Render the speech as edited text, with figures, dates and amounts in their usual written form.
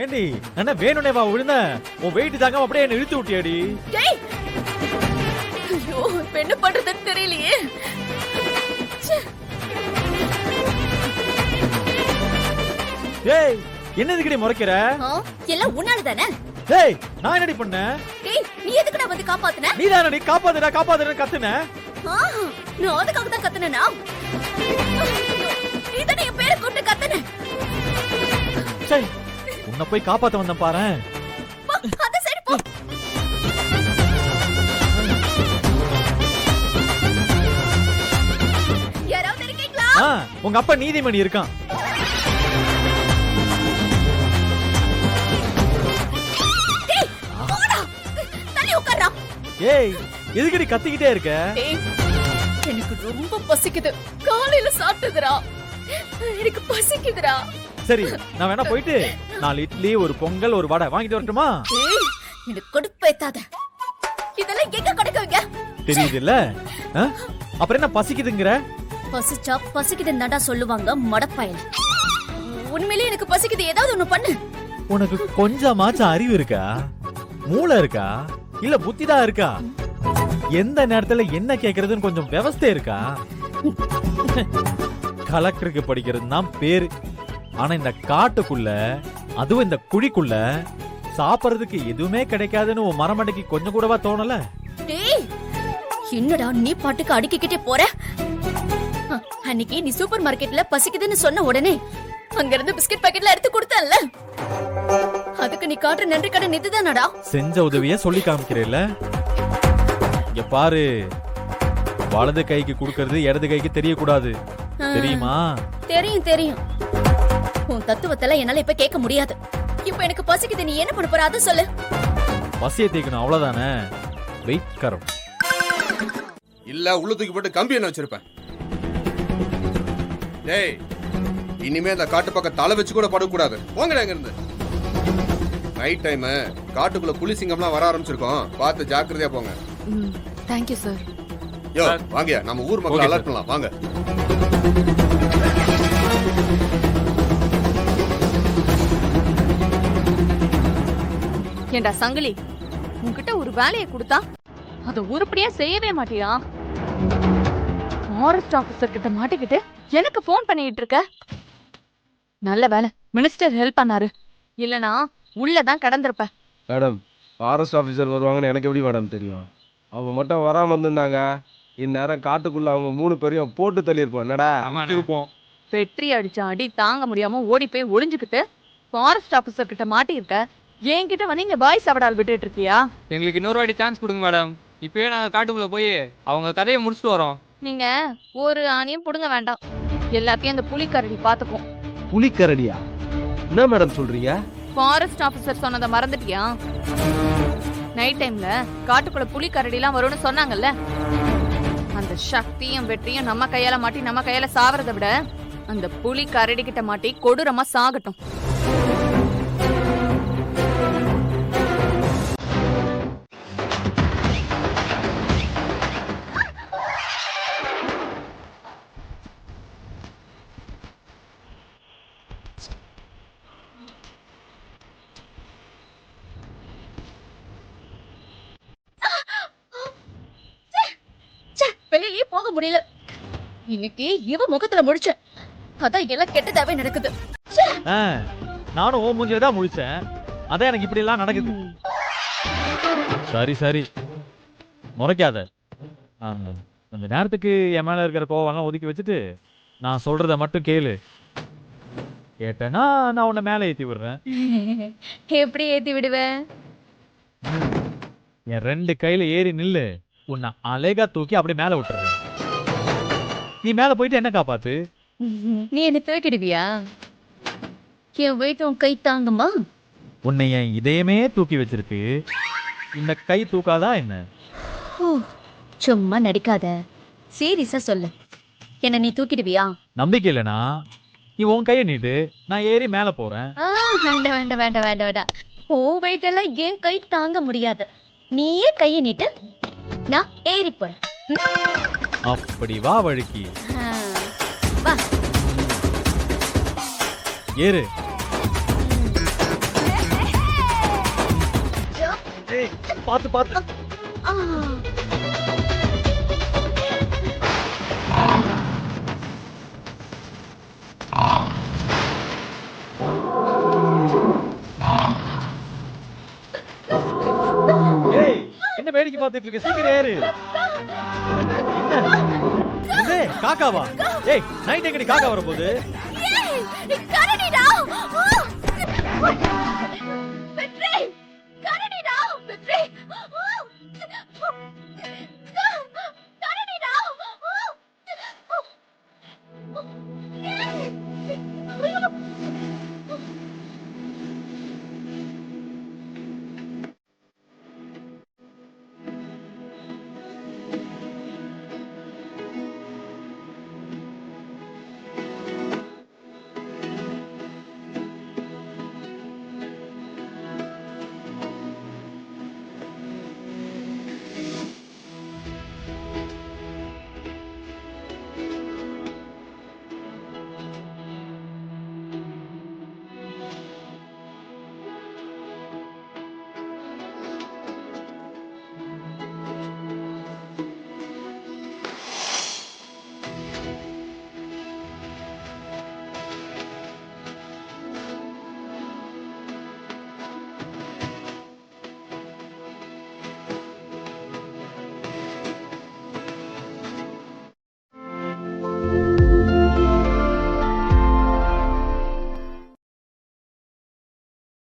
ஏண்டி என்ன வேணுனே வா விழுந்த உன் வெயிட் தாங்க அப்படியே என்ன இழுத்து விட்டியாடி. டேய் ஐயோ இப்ப என்ன பண்றதுன்னு தெரியலையே. ஏய் என்னதுக்கடி முறைக்கிற? எல்லாம் உன்னால தானே. ஏய் நான் என்னடி பண்ணேன்? டேய் நீ எதுக்குடா வந்து காப்பாத்துன? நீ தானடி காப்பாத்துடா காப்பாத்துடா கத்துன. நான் அதுக்காக தான் கத்துனேனா? நீ தானே என் பேரை கூப்பிட்டு கத்துன. சரி உன்னை போய் காப்பாத்த வந்தேன் பாரு. அந்த சைடு போ. யாராவது இருக்கீங்களா? உங்க அப்பா நீதிமணி இருக்கான். ஏய் எதுக்கடி கத்திக்கிட்டே இருக்க? எனக்கு ரொம்ப பசிக்குது. காலையில சாப்பிட்டதுடா. எனக்கு பசிக்குதுடா. சரி நான் வேணா போயிட்டு 4 இட்லி ஒரு பொங்கல் ஒரு வடை வாங்கிட்டு வரட்டுமா? எனக்கு கொடுப்பேத்தாத. இதெல்லாம் எங்க கிடைக்குங்க? தெரியுது இல்ல? அப்புறம் என்ன பசிக்குதுங்கற? பசிச்சா பசிக்குதுன்னு சொல்லுவாங்க மடப்பையல. உண்மையிலேயே எனக்கு பசிக்குது. ஏதாவது ஒண்ணு பண்ணு. உனக்கு கொஞ்சமாச்சும் அறிவு இருக்கா? மூளை இருக்கா? இல்ல புத்திதான் இருக்கா? எந்த நேரத்துல என்ன கேக்குறதுன்னு கொஞ்சம் விவஸ்தை இருக்கா? கலெக்டருக்கு படிக்கிறது தான் பேரு. ஆனா இந்த காட்டுக்குள்ள அதுவும் இந்த குழிக்குள்ள சாப்பிடுறதுக்கு எதுவுமே கிடைக்காதுன்னு உன் மரமண்டைக்கு கொஞ்சம் கூடவா தோணல? என்னடா நீ பாட்டுக்கு அடிக்கிட்டே போற? அன்னைக்கு நீ சூப்பர் மார்க்கெட்ல பசிக்குதுன்னு சொன்ன உடனே அங்க இருந்து பிஸ்கட் பாக்கெட்ல எடுத்து கொடுத்தல்ல, அதுக்கு நீ காட்டுற நன்றி கடன் இதுதானடா? செஞ்ச உதவிய சொல்லி காமிக்கிறேல்ல. இங்க பாரு, வலது கைக்கு குடுக்கறது இடது கைக்கு தெரியக்கூடாது, தெரியுமா? தெரியும் தெரியும். உன் தத்துவத்தெல்லாம் என்னால இப்ப கேட்க முடியாது. இப்ப எனக்கு பசிக்குது, நீ என்ன பண்ண போற அத சொல்லு. பசியை தீக்கணும் அவ்வளவுதானே. வெயிட் கரம் இல்ல உள்ள தூக்கி போட்டு கம்பி என்ன வச்சிருப்பேன். டேய் இனிமே அந்த காட்டு பக்கம் தலை வச்சு கூட படக்கூடாது. போங்கடா இங்க இருந்து. நைட் டைம் காட்டுக்குள்ள புலி சிங்கம்லாம் வர ஆரம்பிச்சிருக்கோம், பார்த்து ஜாக்கிரதையா போங்க. Thank you sir. யோ வாங்க, நம்ம ஊர் மக்கள் அலர்ட் பண்ணலாம் வாங்க. ஏண்டா சங்கிலி, உன்கிட்ட ஒரு வேலையை கொடுத்தா அத உருப்படியா செய்யவே மாட்டியா? ஃபாரஸ்ட் ஆபீசர் கிட்ட மாட்டிக்கிட்டு எனக்கு போன் பண்ணிட்டு இருக்க. நல்ல வேலை மினிஸ்டர் ஹெல்ப் பண்ணாரு, இல்லனா உள்ளதான் கடந்திருப்ப. மேடம், ஃபாரஸ்ட் ஆஃபீஸர் வருவாங்கன்னு எனக்கு எப்படி மேடம் தெரியும்? அவங்க மட்டும் வராமல் இருந்திருந்தாங்க இந்நேரம் காட்டுக்குள்ள அவங்க 3 பேரையும் போட்டு தள்ளியிருப்போம். என்னடா இருப்போம். வெற்றி அடிச்ச அடி தாங்க முடியாம ஓடி போய் ஒளிஞ்சுக்கிட்டு ஃபாரஸ்ட் ஆஃபீஸர் கிட்ட மாட்டியிருக்க. என்கிட்ட வந்து இங்க பாய் சாப்பிடால் விட்டுட்டு இருக்கியா? எங்களுக்கு இன்னொரு வாட்டி சான்ஸ் கொடுங்க மேடம். இப்பயே நாங்க காட்டுக்குள்ள போய் அவங்க கதையை முடிச்சுட்டு வரோம். நீங்க ஒரு ஆணியும் புடுங்க வேண்டாம், எல்லாத்தையும் அந்த புலிக்கரடி பாத்துக்கும். புலிக்கரடியா? என்ன மேடம் சொல்றீங்க? ஃபாரஸ்ட் ஆபீசர் சொன்னதை மறந்துட்டியா? நைட் டைம்ல காட்டுக்குள்ள புலிக்கரடி எல்லாம் வரும்னு சொன்னாங்கல்ல, அந்த சக்தியும் வெற்றியும் நம்ம கையால மாட்டி நம்ம கையால சாவறதை விட அந்த புலி கரடி கிட்ட மாட்டி கொடூரமா சாகட்டும். வெளியே போக முடியல. இன்னைக்கு இவ முகத்துல முடிச்ச, அதான் எல்லாம் கெட்டதாவே நடக்குது. நானும் ஓ மூஞ்சில தான் முழிச்சேன், அதான் எனக்கு இப்படி எல்லாம் நடக்குது. சரி சரி முறைக்காத. அந்த நேரத்துக்கு என் மேல இருக்கிற கோவம்லாம் ஒதுக்கி வச்சுட்டு நான் சொல்றத மட்டும் கேளு. கேட்டேன்னா நான் உன்னை மேல ஏத்தி விடுறேன். எப்படி ஏத்தி விடுவேன்? என் 2 கையில ஏறி நில்லு, உன்னை அழகா தூக்கி அப்படியே மேல விட்டுறேன். நீ மேல போயிட்டு என்ன காப்பாத்து. நீ என்ன தூக்கிடுவியா? என் வெயிட் உன் கை தாங்குமா? உன்னை என் இதயமே தூக்கி வச்சிருக்கு, இந்த கை தூக்காதா என்ன? சும்மா நடிக்காத, சீரியஸா சொல்லு. என்ன நீ தூக்கிடுவியா? நம்பிக்கை இல்லைனா நீ உன் கையை நீட்டு, நான் ஏறி மேல போறேன். வேண்டாம் வேண்டாம் வேண்டாம் வேண்டாம் வேண்டாம். ஓ வெயிட் எல்லாம் என் கை தாங்க முடியாது. நீயே கையை நீட்டு, நான் ஏறி போறேன். அப்படி வா வழுக்கி வா ஏறு. பாத்து பாத்து. ஏய், என்ன வேடிக்கை பார்த்துட்டு இருக்க? சீக்கிரம் ஏறு. என்ன? காக்காவா? ஏய், நைட் எங்கடி காக்கா வரப்போகுது? கரடிடா! வெற்றி! கரடிடா! வெற்றி! கரடிடா!